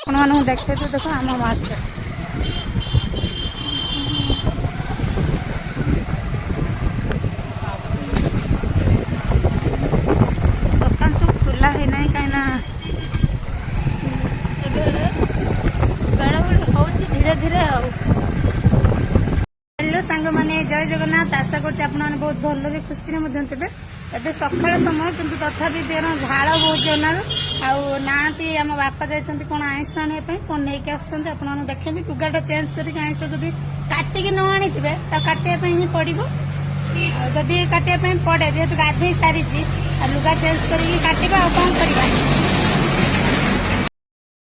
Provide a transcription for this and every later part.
आपको देखे तो देखो आम मार्केट दुकान सब खुला है ना कहीं बेड़ा बेड़ी हूँ धीरे धीरे हेलो सांग मैंने जय जगन्नाथ आशा कर बहुत भल खुशी थे एबे सकाळ समय किंतु तथापि देर झाड़ बहुत जना आती आम बापा जाइए कौन आईस आने कौन नहीं आसुँच आप देखे लुगाटा चेंज कर आईस जदि काटिक न आनी काटापी ही पड़ो जदि काटापी पड़े जेहेतु गाधे सारी लुगा चेंज कर कौन करवा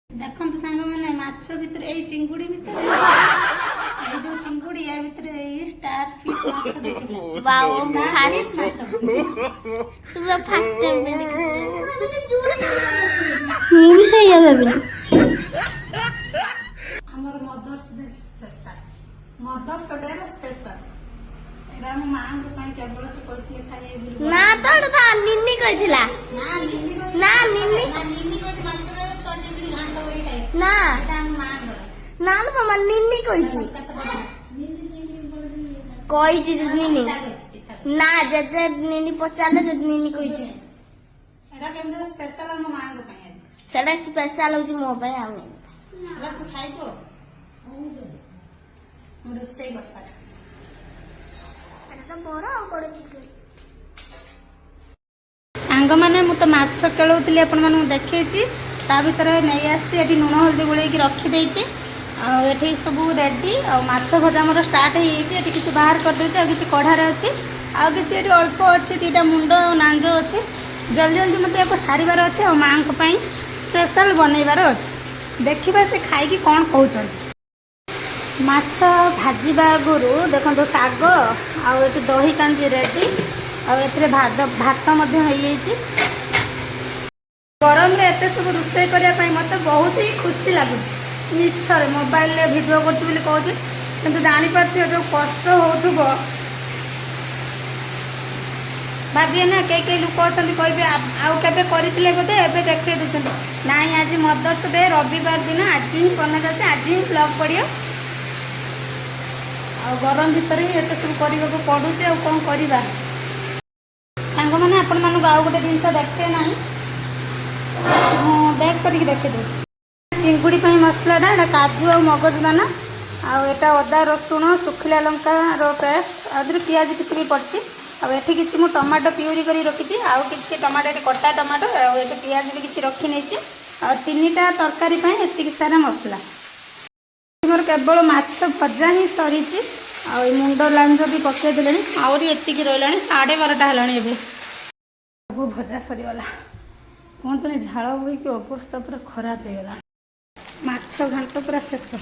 देखु सांग मैंने माछ भितर यही चिंगुड़ी भितर जो चिंगुड़ी या भितर स्टार फिश माछ वाओ हारिस माछ तुम फर्स्ट टाइम में मु भी सही है भाभी हमर mother's day special mother's day special एरा हम मां के पई केवल से कहथिले खाली बिल ना तो निन्नी कहिथिला ना निन्नी को ना निन्नी निन्नी को माछ रे छजे बिल घांटा होई खाए ना एटा हम मां घर ना ना मामा निन्नी कहिछि कहिछि निन्नी ना जे निन्नी पचाले जे निन्नी कहिछि एटा केमो स्पेशल हम मां के पई अछि सेटा स्पेशल होछि मो पई आ एटा तू खाइबो हम रोसई करसा एटा बड़ा बड़ा चिकन सांग मैंने मुझे माछ केलौली आपको देखी ता भर नहीं आसी लुण हल्दी गोल रखीदे ये सब रेडी माछ भजा मोर स्टार्ट हो किसी बाहर करदे किसी कढ़ार अच्छी आउ कि अल्प अच्छे दुटा मुंड और नांज अच्छे जल्दी जल्दी मतलब आपको सारार अच्छे और माँ स्पेशल बनइबार अच्छे देखा से खाई कौन कहते माछ भाजवा आगुरी देखो शाग आउ दही कांजी रेडी आउ भात गरम रे एत सब रोषे करने मत बहुत ही खुशी लगुच मिछरे मोबाइल भिडियो कर जापार जो कष्ट हो भाविए ना कई लोक अच्छा कहे आउ के करते बोधे एवं देखे देते ना आज मदर्स डे रविवार दिन आज ही बना जाए आज ही ब्लॉग पड़ो आ गरम भितर ही एत सब करने को पड़ुचे आ कौन करवा सांग मैंने आपण मानक आउ गोटे जिनस देखते ना बैग करके देखी दूसरी चिंगुड़ी मसलाटा एटा काजू और मगज दाना आटा अदा रसुण सुखिला लंकार पेस्ट आदि पियाज किसी भी पड़ी आठी किसी मुझे टमाटो प्यूरी कर रखी आउ कि टमाटो कटा टमाटो ये पियाज भी किसी रखी नहीं तीनटा तरकारी एतिक सारा मसला मोर केवल माछ भजा ही सरी मुंड लांज भी पकईदे आहरी एतिक रहा 12:30 है सब भजा सरीगला कहते झाड़ बोईक अवस्था पूरा खराब हो गला माछ घाट पूरा शेष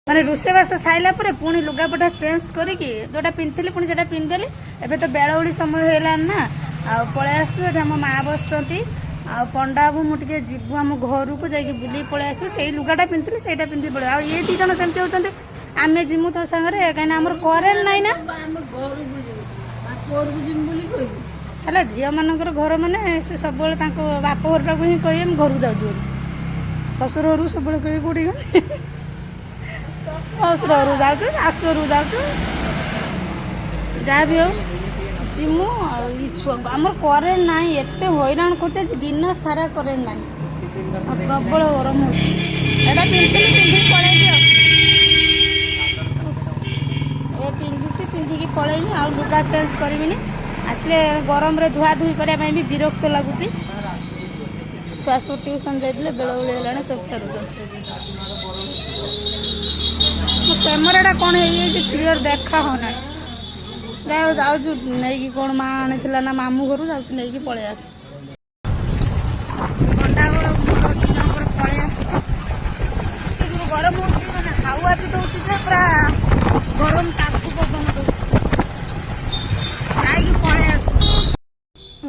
मैंने रोषेबास सारा पुणी लुगापटा चेंज करके जोटा पिंधि पुणी से पिंधिदेली एवं तो बेलुड़ी समय होगा ना आ पलि आसू आम माँ बस पंडा बाबू मुझे जीवु आम घर को जाकि बुल पलि आसू से लुगाटा पिंधि से पिंधि पड़े आ ये दी जन सेमती होती आम जीमु तो सागर कहीं आम करेन्ट नाई ना है झील मानकर घर मैंने से सब बाप घर को ही कहे घर को जाऊँ शशुर घर सब कहे कौटी शशुर घर जाऊँ शाशु घर जाऊँ जहाँ भी हो जीमु आमर करेन्ट ना एत हैरान कर दिन सारा करेन्ट ना प्रबल गरम होटा पिंधि पिंधिकी पलैबी पिंधुची पिंधिकी पलैबी आ लुगा चेंज करी आसले गरम रे धुआ धुई करने भी विरक्त लगुच छुआ सब ट्यूशन जाते बेलबुली है सब फेर कैमेराटा कौन हो क्लीयर देखा होना जाऊँ नहीं कौन माँ आनी ना मामू घर जाऊँ नहीं पलि आस पलि आस गरम हो हावा भी दौर पूरा गरम ताकू पवन दौर पलि आस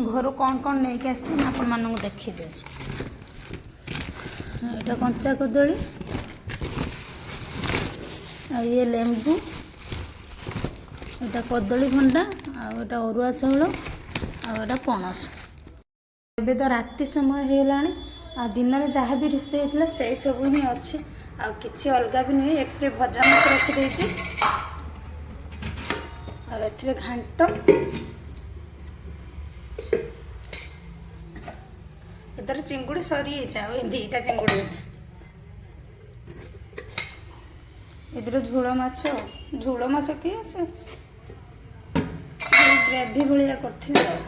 घर कौन कौन नहीं आसली आपण मानक देखी दे कंचा कदली ये लेंबू यहाँ कदली भंडा आटा अरुआ चाउल आटा पणस एबे तो राति समय होगा ଆଉ ଦିନରେ ଯାହା ବି ରୋଷେଇ ହେଇଥିଲା ସେଇ ସବୁ ହିଁ ଅଛି, ଆଉ କିଛି ଅଲଗା ବି ନୁହେଁ। ଏଥିରେ ଭଜା ମାଛ ରଖିଦେଇଛି, ଆଉ ଏଥିରେ ଘାଣ୍ଟ, ଏଥିରେ ଚିଙ୍ଗୁଡ଼ି ସରିଯାଇଛି, ଆଉ ଏ ଦୁଇଟା ଚିଙ୍ଗୁଡ଼ି ଅଛି। ଏଥିରେ ଝୋଳ ମାଛ କି ସେ ଗ୍ରେଭି ଭଳିଆ କରିଥିଲି ଆଉ।